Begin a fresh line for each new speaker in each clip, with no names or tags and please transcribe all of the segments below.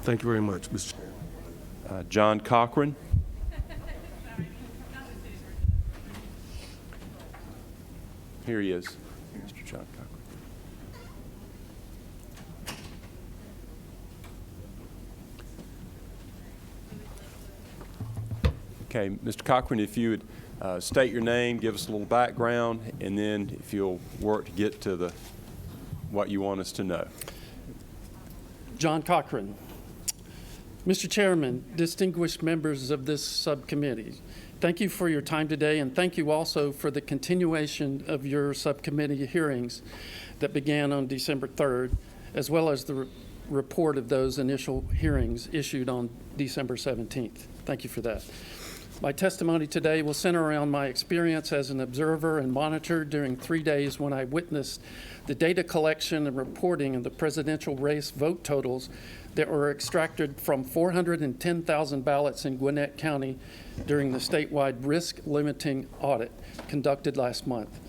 Thank you very much, Mr. Chairman.
John Cochran. Here he is, Mr. John Cochran. Okay, Mr. Cochran, if you would state your name, give us a little background, and then if you'll work to get to what you want us to know.
John Cochran. Mr. Chairman, distinguished members of this subcommittee, thank you for your time today, and thank you also for the continuation of your subcommittee hearings that began on December 3rd, as well as the report of those initial hearings issued on December 17th. Thank you for that. My testimony today will center around my experience as an observer and monitor during 3 days when I witnessed the data collection and reporting of the presidential race vote totals that were extracted from 410,000 ballots in Gwinnett County during the statewide risk limiting audit conducted last month.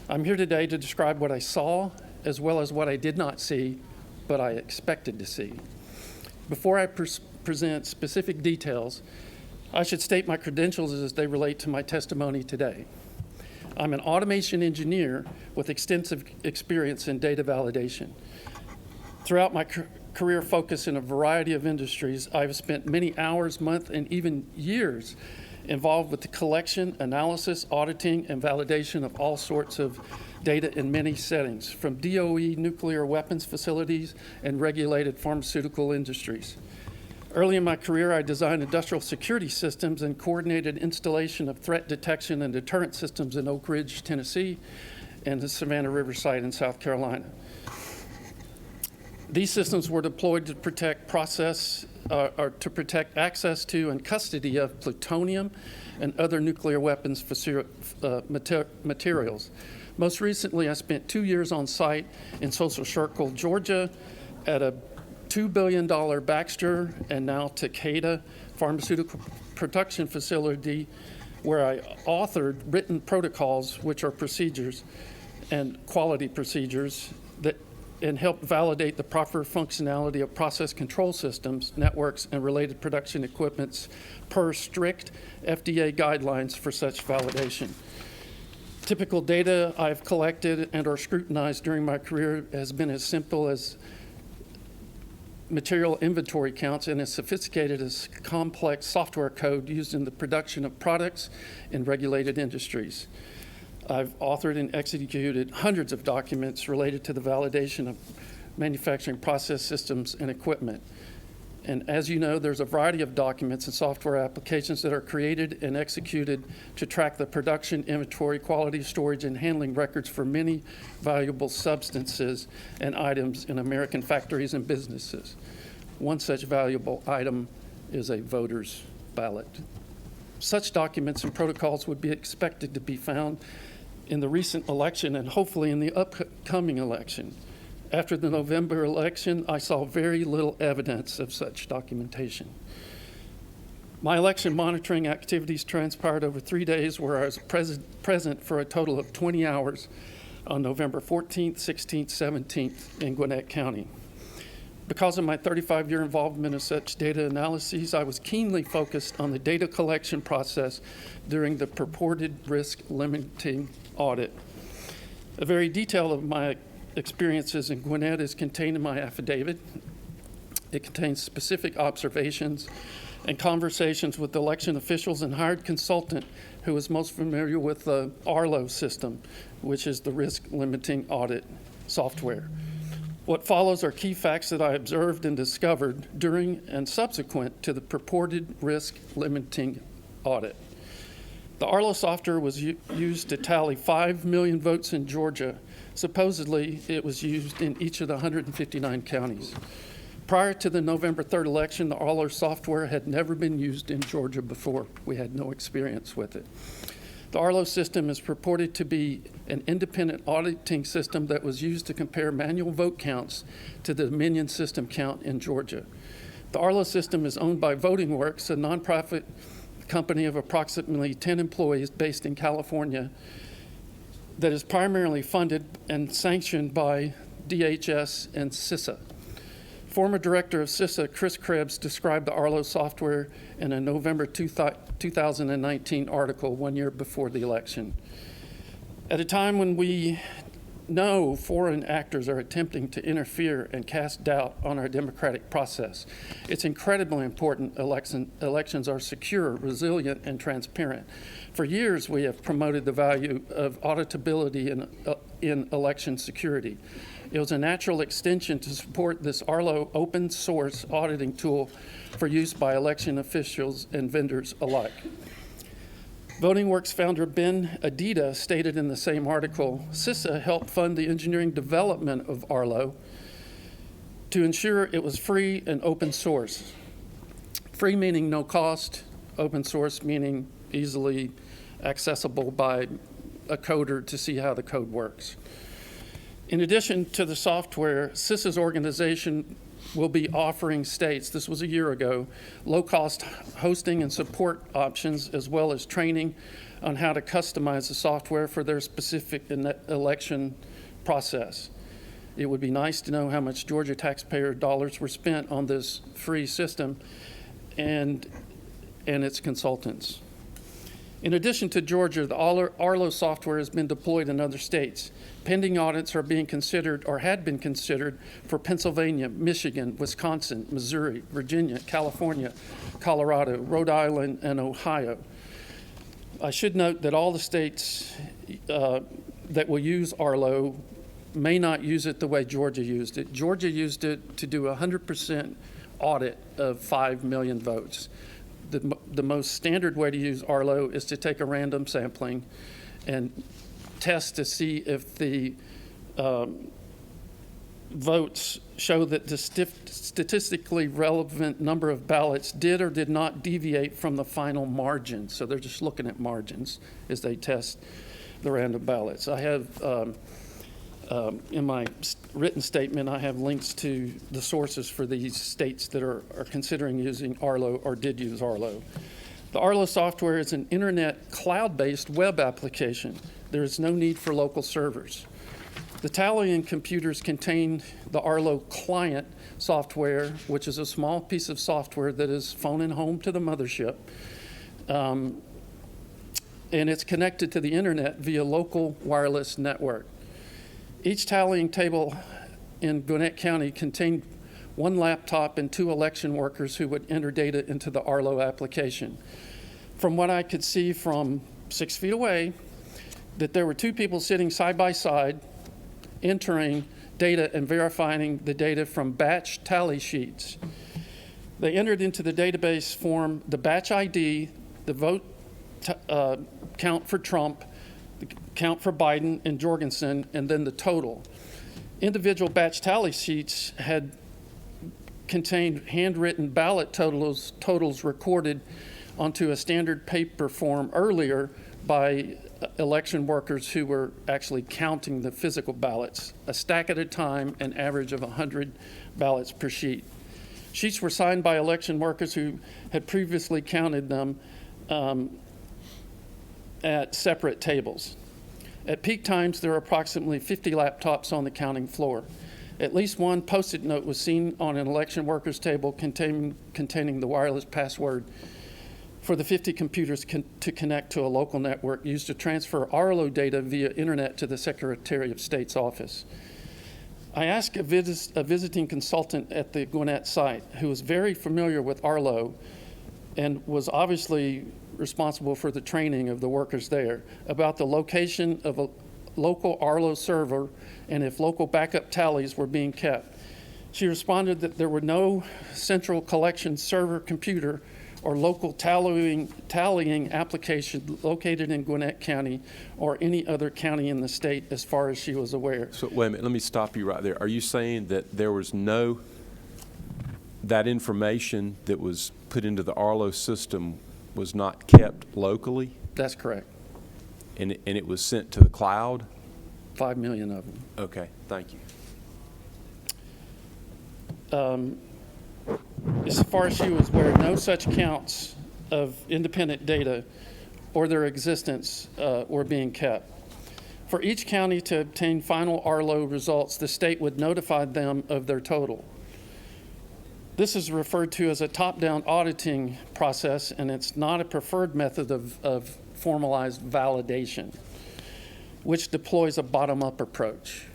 I'm here today to describe what I saw as well as what I did not see, but I expected to see. Before I present specific details, I should state my credentials as they relate to my testimony today. I'm an automation engineer with extensive experience in data validation. Throughout my career focus in a variety of industries, I've spent many hours, months, and even years involved with the collection, analysis, auditing, and validation of all sorts of data in many settings, from DOE nuclear weapons facilities and regulated pharmaceutical industries. Early in my career, I designed industrial security systems and coordinated installation of threat detection and deterrent systems in Oak Ridge, Tennessee, and the Savannah River site in South Carolina. These systems were deployed to protect access to and custody of plutonium and other nuclear weapons materials. Most recently, I spent 2 years on site in Social Circle, Georgia, at a $2 billion Baxter and now Takeda pharmaceutical production facility, where I authored written protocols, which are procedures and quality procedures and help validate the proper functionality of process control systems, networks, and related production equipments per strict FDA guidelines for such validation. Typical data I've collected and or scrutinized during my career has been as simple as material inventory counts and as sophisticated as complex software code used in the production of products in regulated industries. I've authored and executed hundreds of documents related to the validation of manufacturing process systems and equipment. And as you know, there's a variety of documents and software applications that are created and executed to track the production, inventory, quality, storage, and handling records for many valuable substances and items in American factories and businesses. One such valuable item is a voter's ballot. Such documents and protocols would be expected to be found in the recent election and hopefully in the upcoming election. After the November election, I saw very little evidence of such documentation. My election monitoring activities transpired over 3 days, where I was present for a total of 20 hours on November 14th, 16th, 17th in Gwinnett County. Because of my 35-year involvement in such data analyses, I was keenly focused on the data collection process during the purported risk limiting audit. A very detail of my experiences in Gwinnett is contained in my affidavit. It contains specific observations and conversations with election officials and hired consultant who is most familiar with the Arlo system, which is the risk limiting audit software. What follows are key facts that I observed and discovered during and subsequent to the purported risk limiting audit. The Arlo software was used to tally 5 million votes in Georgia. Supposedly, it was used in each of the 159 counties. Prior to the November 3rd election, the Arlo software had never been used in Georgia before. We had no experience with it. The Arlo system is purported to be an independent auditing system that was used to compare manual vote counts to the Dominion system count in Georgia. The Arlo system is owned by Voting Works, a nonprofit company of approximately 10 employees based in California that is primarily funded and sanctioned by DHS and CISA. Former director of CISA, Chris Krebs, described the Arlo software in a November 2019 article 1 year before the election. At a time when we know foreign actors are attempting to interfere and cast doubt on our democratic process, it's incredibly important elections are secure, resilient, and transparent. For years, we have promoted the value of auditability in election security. It was a natural extension to support this Arlo open source auditing tool for use by election officials and vendors alike. Voting Works founder Ben Adida stated in the same article, CISA helped fund the engineering development of Arlo to ensure it was free and open source. Free meaning no cost, open source meaning easily accessible by a coder to see how the code works. In addition to the software, CISA's organization will be offering states, this was a year ago, low-cost hosting and support options, as well as training on how to customize the software for their specific election process. It would be nice to know how much Georgia taxpayer dollars were spent on this free system and its consultants. In addition to Georgia, the Arlo software has been deployed in other states. Pending audits are being considered or had been considered for Pennsylvania, Michigan, Wisconsin, Missouri, Virginia, California, Colorado, Rhode Island, and Ohio. I should note that all the states that will use Arlo may not use it the way Georgia used it. Georgia used it to do a 100% audit of 5 million votes. The most standard way to use Arlo is to take a random sampling and test to see if the votes show that the statistically relevant number of ballots did or did not deviate from the final margin. So they're just looking at margins as they test the random ballots. I have, in my written statement, I have links to the sources for these states that are considering using Arlo or did use Arlo. The Arlo software is an internet cloud-based web application. There is no need for local servers. The tallying computers contain the Arlo client software, which is a small piece of software that is phoning home to the mothership. And it's connected to the internet via local wireless network. Each tallying table in Gwinnett County contained one laptop and 2 election workers who would enter data into the Arlo application. From what I could see from 6 feet away, that there were 2 people sitting side by side, entering data and verifying the data from batch tally sheets. They entered into the database form the batch ID, the vote count for Trump, the count for Biden and Jorgensen, and then the total. Individual batch tally sheets had contained handwritten ballot totals recorded onto a standard paper form earlier by election workers who were actually counting the physical ballots, a stack at a time, an average of 100 ballots per sheet. Sheets were signed by election workers who had previously counted them at separate tables. At peak times, there were approximately 50 laptops on the counting floor. At least one Post-it note was seen on an election worker's table containing the wireless password for the 50 computers to connect to a local network used to transfer Arlo data via internet to the Secretary of State's office. I asked a visiting consultant at the Gwinnett site, who was very familiar with Arlo and was obviously responsible for the training of the workers there, about the location of a local Arlo server and if local backup tallies were being kept. She responded that there were no central collection server computer or local tallying application located in Gwinnett County or any other county in the state as far as she was aware.
So wait a minute, let me stop you right there. Are you saying that there was that information that was put into the Arlo system was not kept locally?
That's correct.
And it was sent to the cloud?
5 million of them.
Okay, thank you.
As far as she was aware, no such counts of independent data or their existence were being kept. For each county to obtain final Arlo results, the state would notify them of their total. This is referred to as a top-down auditing process, and it's not a preferred method of formalized validation, which deploys a bottom-up approach.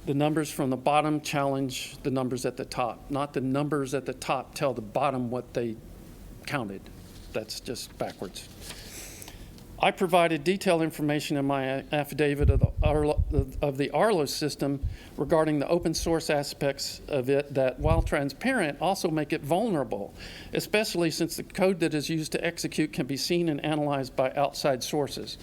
The numbers from the bottom challenge the numbers at the top, not the numbers at the top tell the bottom what they counted. That's just backwards. I provided detailed information in my affidavit of the Arlo system regarding the open source aspects of it that, while transparent, also make it vulnerable, especially since the code that is used to execute can be seen and analyzed by outside sources.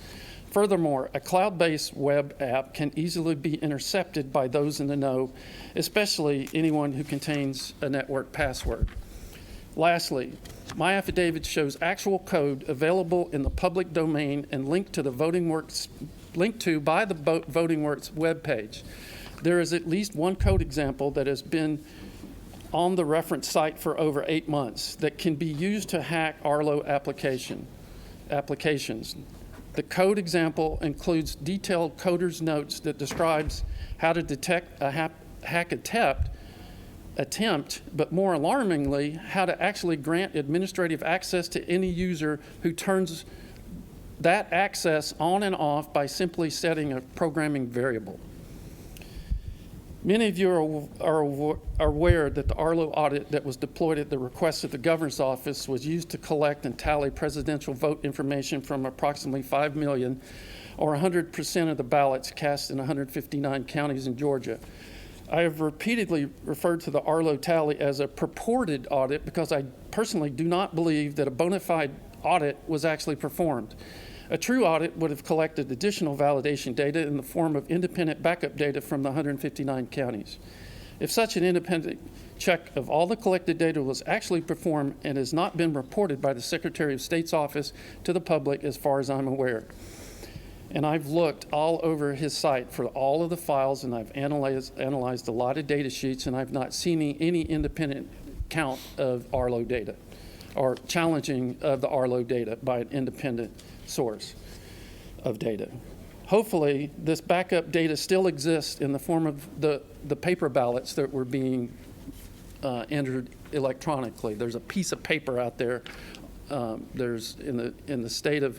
Furthermore, a cloud-based web app can easily be intercepted by those in the know, especially anyone who contains a network password. Lastly, my affidavit shows actual code available in the public domain and linked to by the VotingWorks webpage. There is at least one code example that has been on the reference site for over 8 months that can be used to hack Arlo applications. The code example includes detailed coder's notes that describes how to detect a hack attempt, but more alarmingly, how to actually grant administrative access to any user who turns that access on and off by simply setting a programming variable. Many of you are aware that the Arlo audit that was deployed at the request of the governor's office was used to collect and tally presidential vote information from approximately 5 million, or 100% of the ballots cast in 159 counties in Georgia. I have repeatedly referred to the Arlo tally as a purported audit because I personally do not believe that a bona fide audit was actually performed. A true audit would have collected additional validation data in the form of independent backup data from the 159 counties. If such an independent check of all the collected data was actually performed and has not been reported by the Secretary of State's office to the public as far as I'm aware. And I've looked all over his site for all of the files, and I've analyzed a lot of data sheets, and I've not seen any independent count of Arlo data or challenging of the Arlo data by an independent source of data. Hopefully, this backup data still exists in the form of the paper ballots that were being entered electronically. There's a piece of paper out there. There's in the state of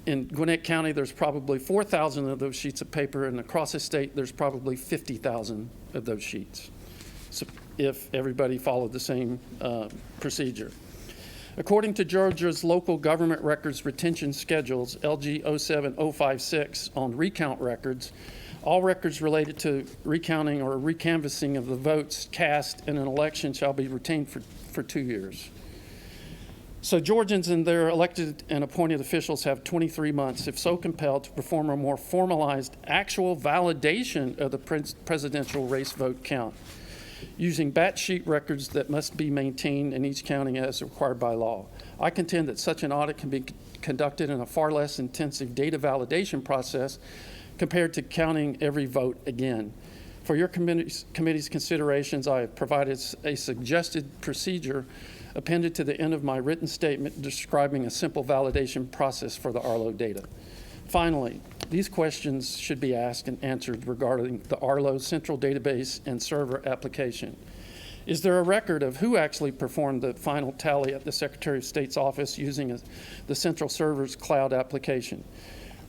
in Gwinnett County, there's probably 4,000 of those sheets of paper, and across the state, there's probably 50,000 of those sheets, so if everybody followed the same procedure. According to Georgia's local government records retention schedules, LG 07056, on recount records, all records related to recounting or recanvassing of the votes cast in an election shall be retained for 2 years. So Georgians and their elected and appointed officials have 23 months, if so compelled, to perform a more formalized actual validation of the presidential race vote count, using batch sheet records that must be maintained in each county as required by law. I contend that such an audit can be conducted in a far less intensive data validation process compared to counting every vote again. For your committee's considerations, I have provided a suggested procedure appended to the end of my written statement describing a simple validation process for the Arlo data. Finally, these questions should be asked and answered regarding the Arlo central database and server application. Is there a record of who actually performed the final tally at the Secretary of State's office using the central server's cloud application?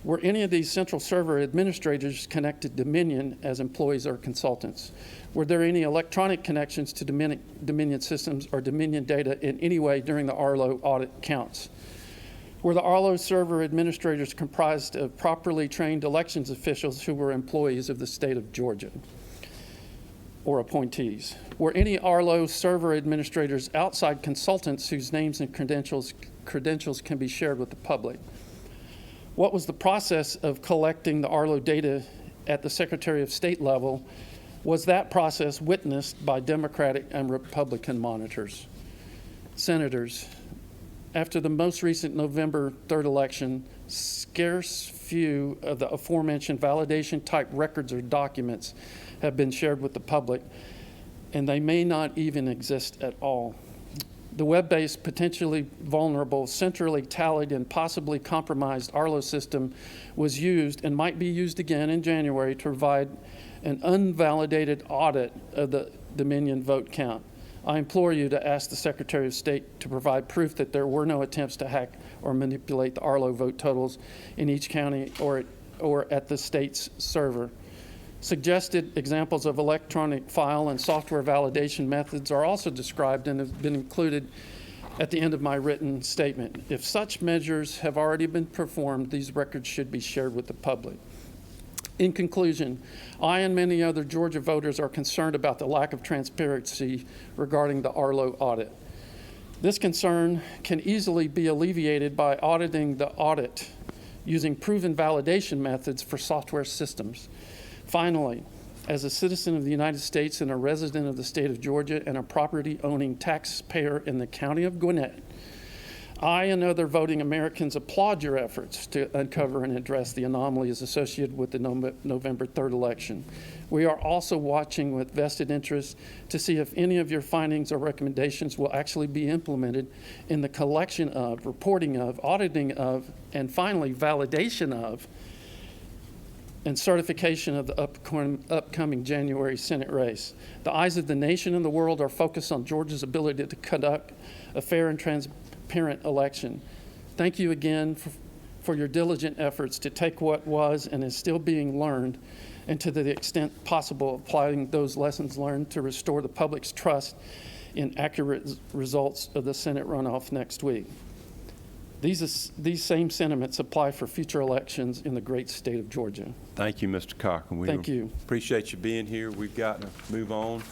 Were any of these central server administrators connected to Dominion as employees or consultants? Were there any electronic connections to Dominion systems or Dominion data in any way during the Arlo audit counts? Were the Arlo server administrators comprised of properly trained elections officials who were employees of the state of Georgia or appointees? Were any Arlo server administrators outside consultants whose names and credentials can be shared with the public? What was the process of collecting the Arlo data at the Secretary of State level? Was that process witnessed by Democratic and Republican monitors? Senators, after the most recent November 3rd election, scarce few of the aforementioned validation type records or documents have been shared with the public, and they may not even exist at all. The web-based, potentially vulnerable, centrally tallied, and possibly compromised Arlo system was used and might be used again in January to provide an unvalidated audit of the Dominion vote count. I implore you to ask the Secretary of State to provide proof that there were no attempts to hack or manipulate the Arlo vote totals in each county or at the state's server. Suggested examples of electronic file and software validation methods are also described and have been included at the end of my written statement. If such measures have already been performed, these records should be shared with the public. In conclusion, I and many other Georgia voters are concerned about the lack of transparency regarding the Arlo audit. This concern can easily be alleviated by auditing the audit using proven validation methods for software systems. Finally, as a citizen of the United States and a resident of the state of Georgia and a property-owning taxpayer in the county of Gwinnett, I and other voting Americans applaud your efforts to uncover and address the anomalies associated with the November 3rd election. We are also watching with vested interest to see if any of your findings or recommendations will actually be implemented in the collection of, reporting of, auditing of, and finally, validation of and certification of the upcoming January Senate race. The eyes of the nation and the world are focused on Georgia's ability to conduct a fair and transparent election. Thank you again for your diligent efforts to take what was and is still being learned and to the extent possible applying those lessons learned to restore the public's trust in accurate results of the Senate runoff next week. These same sentiments apply for future elections in the great state of Georgia.
Thank you, Mr. Cochran.
Thank you.
Appreciate you being here. We've got to move on.